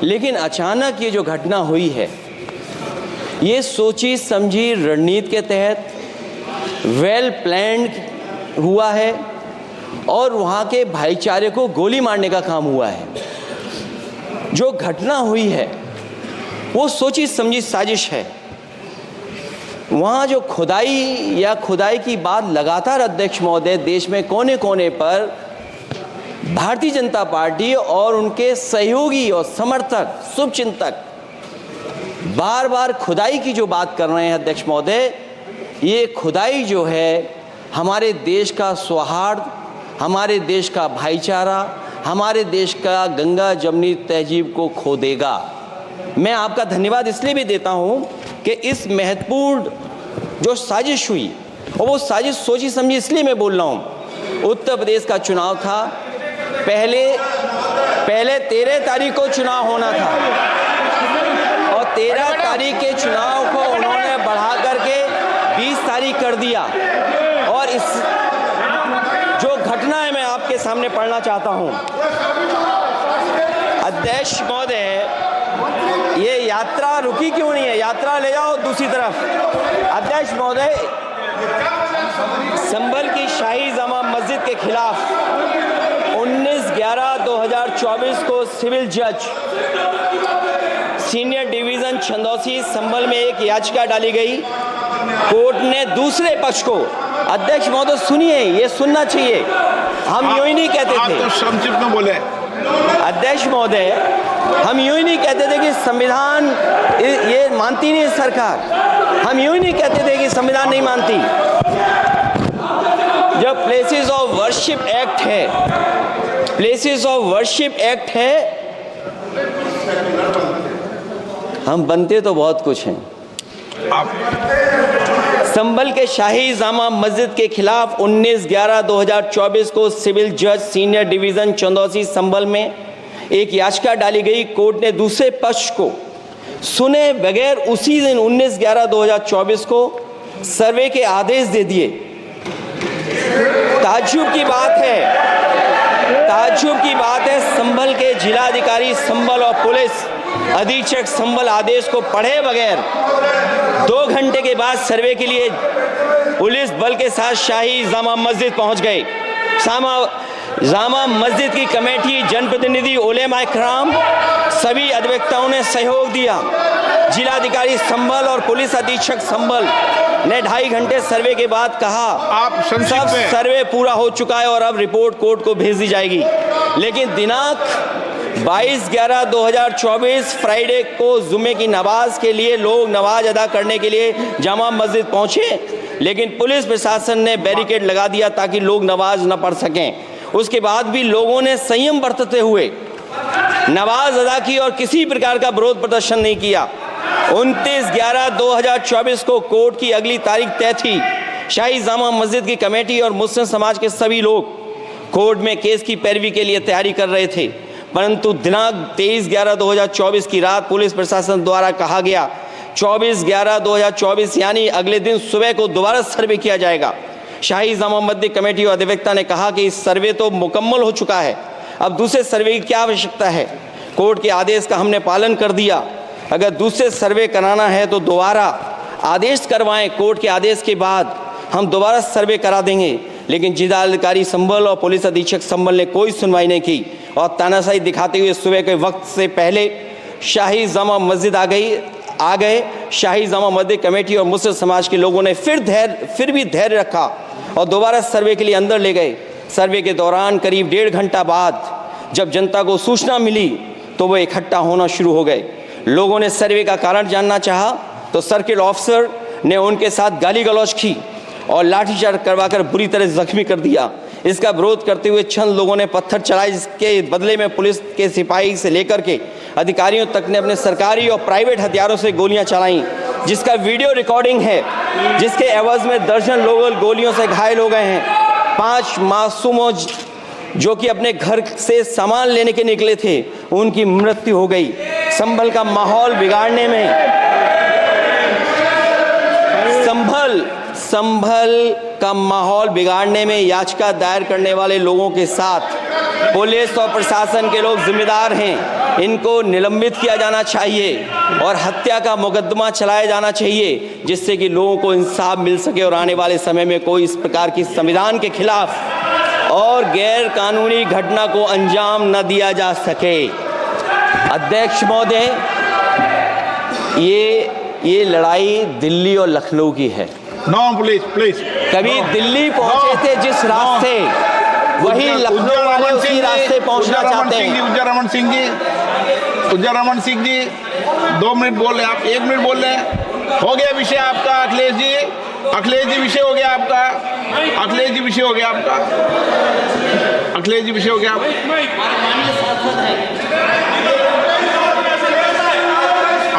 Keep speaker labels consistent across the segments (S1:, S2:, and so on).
S1: लेकिन अचानक ये जो घटना हुई है, ये सोची समझी रणनीति के तहत वेल प्लान्ड हुआ है और वहाँ के भाईचारे को गोली मारने का काम हुआ है। जो घटना हुई है वो सोची समझी साजिश है। वहाँ जो खुदाई की बात लगातार अध्यक्ष महोदय देश में कोने कोने पर भारतीय जनता पार्टी और उनके सहयोगी और समर्थक शुभचिंतक बार बार खुदाई की जो बात कर रहे हैं अध्यक्ष महोदय, ये खुदाई जो है हमारे देश का सौहार्द, हमारे देश का भाईचारा, हमारे देश का गंगा जमनी तहजीब को खो देगा। मैं आपका धन्यवाद इसलिए भी देता हूं कि इस महत्वपूर्ण जो साजिश हुई, और वो साजिश सोची समझी इसलिए मैं बोल रहा हूं। उत्तर प्रदेश का चुनाव था, पहले 13 तारीख को चुनाव होना था और 13 तारीख के चुनाव को उन्होंने बढ़ा करके 20 तारीख कर दिया। और इस जो घटना है मैं आपके सामने पढ़ना चाहता हूं। अध्यक्ष महोदय, ये यात्रा रुकी क्यों नहीं है? यात्रा ले जाओ दूसरी तरफ। अध्यक्ष महोदय, संभल की शाही जामा मस्जिद के खिलाफ 19/11/2024 को सिविल जज सीनियर डिवीजन छंदौसी संभल में एक याचिका डाली गई। कोर्ट ने दूसरे पक्ष को, अध्यक्ष महोदय सुनिए, ये सुनना चाहिए, हम यूं ही नहीं कहते थे।
S2: आप तो संक्षिप्त में बोले।
S1: अध्यक्ष महोदय, हम यूं ही नहीं कहते थे कि संविधान ये मानती नहीं सरकार, हम यूं ही नहीं कहते थे कि संविधान नहीं मानती। जब प्लेसेस ऑफ वर्शिप एक्ट है, प्लेसेस ऑफ वर्शिप एक्ट है, हम बनते तो बहुत कुछ हैं। संभल के शाही जामा मस्जिद के खिलाफ 19/11/2024 को सिविल जज सीनियर डिवीजन चंदौसी संभल में एक याचिका डाली गई। कोर्ट ने दूसरे पक्ष को सुने बगैर उसी दिन 19/11/2024 को सर्वे के आदेश दे दिए। ताज्जुब की बात है संभल के जिलाधिकारी संभल और पुलिस अधीक्षक संभल आदेश को पढ़े बगैर 2 घंटे के बाद सर्वे के लिए पुलिस बल के साथ शाही जामा मस्जिद पहुंच गए। जामा मस्जिद की कमेटी, जनप्रतिनिधि, उलेमा इकराम, सभी अधिवक्ताओं ने सहयोग दिया। जिलाधिकारी संभल और पुलिस अधीक्षक संभल ने 2.5 घंटे सर्वे के बाद कहा सब सर्वे पूरा हो चुका है और अब रिपोर्ट कोर्ट को भेज दी जाएगी। लेकिन दिनांक 22/11/2024 फ्राइडे को जुमे की नमाज के लिए लोग नमाज अदा करने के लिए जामा मस्जिद पहुंचे, लेकिन पुलिस प्रशासन ने बैरिकेड लगा दिया ताकि लोग नमाज न पढ़ सकें। उसके बाद भी लोगों ने संयम बरतते हुए नमाज अदा की और किसी प्रकार का विरोध प्रदर्शन नहीं किया। 29/11/2024 को कोर्ट की अगली तारीख तय थी। शाही जामा मस्जिद की कमेटी और मुस्लिम समाज के सभी लोग कोर्ट में केस की पैरवी के लिए तैयारी कर रहे थे, परंतु दिनांक 23/11/2024 की रात पुलिस प्रशासन द्वारा कहा गया 24/11/2024 यानी अगले दिन सुबह को दोबारा सर्वे किया जाएगा। शाही जामा मस्जिद कमेटी और अधिवक्ता ने कहा कि इस सर्वे तो मुकम्मल हो चुका है, अब दूसरे सर्वे की क्या आवश्यकता है? कोर्ट के आदेश का हमने पालन कर दिया। अगर दूसरे सर्वे कराना है तो दोबारा आदेश करवाएं, कोर्ट के आदेश के बाद हम दोबारा सर्वे करा देंगे। लेकिन जिलाधिकारी संभल और पुलिस अधीक्षक संभल ने कोई सुनवाई नहीं की और तानाशाही दिखाते हुए सुबह के वक्त से पहले शाही जामा मस्जिद आ गए। शाही जामा मस्जिद कमेटी और मुस्लिम समाज के लोगों ने फिर भी धैर्य रखा और दोबारा सर्वे के लिए अंदर ले गए। सर्वे के दौरान करीब 1.5 घंटा बाद जब जनता को सूचना मिली तो वो इकट्ठा होना शुरू हो गए। लोगों ने सर्वे का कारण जानना चाहा तो सर्किल ऑफिसर ने उनके साथ गाली गलौज की और लाठीचार्ज करवाकर बुरी तरह जख्मी कर दिया। इसका विरोध करते हुए चंद लोगों ने पत्थर चलाए, जिसके बदले में पुलिस के सिपाही से लेकर के अधिकारियों तक ने अपने सरकारी और प्राइवेट हथियारों से गोलियां चलाईं, जिसका वीडियो रिकॉर्डिंग है, जिसके एवज में दर्जन लोग गोलियों से घायल हो गए हैं। 5 मासूमों जो कि अपने घर से सामान लेने के निकले थे, उनकी मृत्यु हो गई। संभल का माहौल बिगाड़ने में याचिका दायर करने वाले लोगों के साथ पुलिस और प्रशासन के लोग जिम्मेदार हैं। इनको निलंबित किया जाना चाहिए और हत्या का मुकदमा चलाया जाना चाहिए, जिससे कि लोगों को इंसाफ मिल सके और आने वाले समय में कोई इस प्रकार की संविधान के खिलाफ और गैर कानूनी घटना को अंजाम न दिया जा सके। अध्यक्ष महोदय, ये लड़ाई दिल्ली और लखनऊ की है।
S2: No please.
S1: कभी दिल्ली पहुंचे थे जिस रास्ते, वही लखनऊ वाले उसी रास्ते पहुंचना चाहते हैं।
S2: उज्जर रमन सिंह जी 2 मिनट बोल रहे, आप 1 मिनट बोल रहे हैं। हो गया विषय आपका अखिलेश जी विषय हो गया आपका। अखिलेश जी विषय हो गया आपका।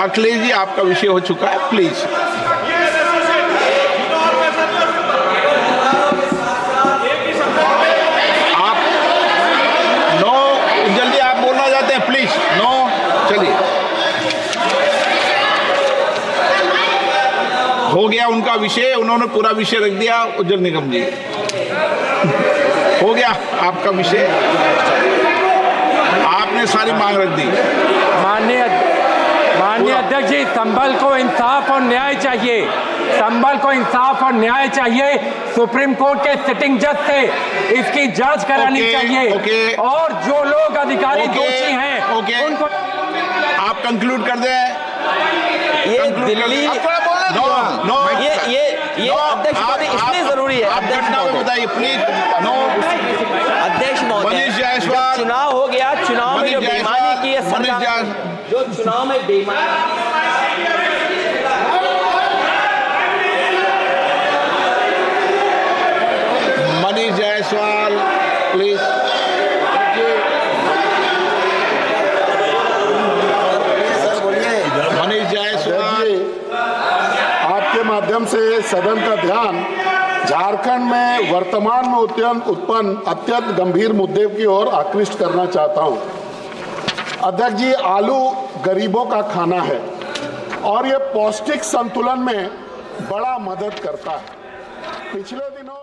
S2: अखिलेश जी आपका विषय हो चुका है, प्लीज। आप नो, जल्दी आप बोलना चाहते हैं, प्लीज नो। चलिए, हो गया उनका विषय, उन्होंने पूरा विषय रख दिया। उज्जवल निगम जी, हो गया आपका विषय, आपने सारी मांग रख दी।
S3: माननीय अध्यक्ष जी, संभल को इंसाफ और न्याय चाहिए। संभल को इंसाफ और न्याय चाहिए। सुप्रीम कोर्ट के सिटिंग जज से इसकी जांच करानी चाहिए और जो लोग अधिकारी दोषी हैं उनको
S2: आप कंक्लूड कर दें।
S1: ये दिल्ली ये अध्यक्ष महोदय इसलिए जरूरी है।
S2: अध्यक्ष महोदय बताइए प्लीज। नो
S1: अध्यक्ष महोदय,
S2: मनीष जायसवाल,
S1: चुनाव हो गया, चुनाव में जो बेईमानी की है सरकार, जो चुनाव में बेईमानी,
S2: मनीष जायसवाल प्लीज। मनीष जायसवाल,
S4: आपके माध्यम से सदन का ध्यान झारखंड में वर्तमान में उत्पन्न अत्यंत गंभीर मुद्दे की ओर आकृष्ट करना चाहता हूं। अध्यक्ष जी, आलू गरीबों का खाना है और ये पौष्टिक संतुलन में बड़ा मदद करता है। पिछले दिनों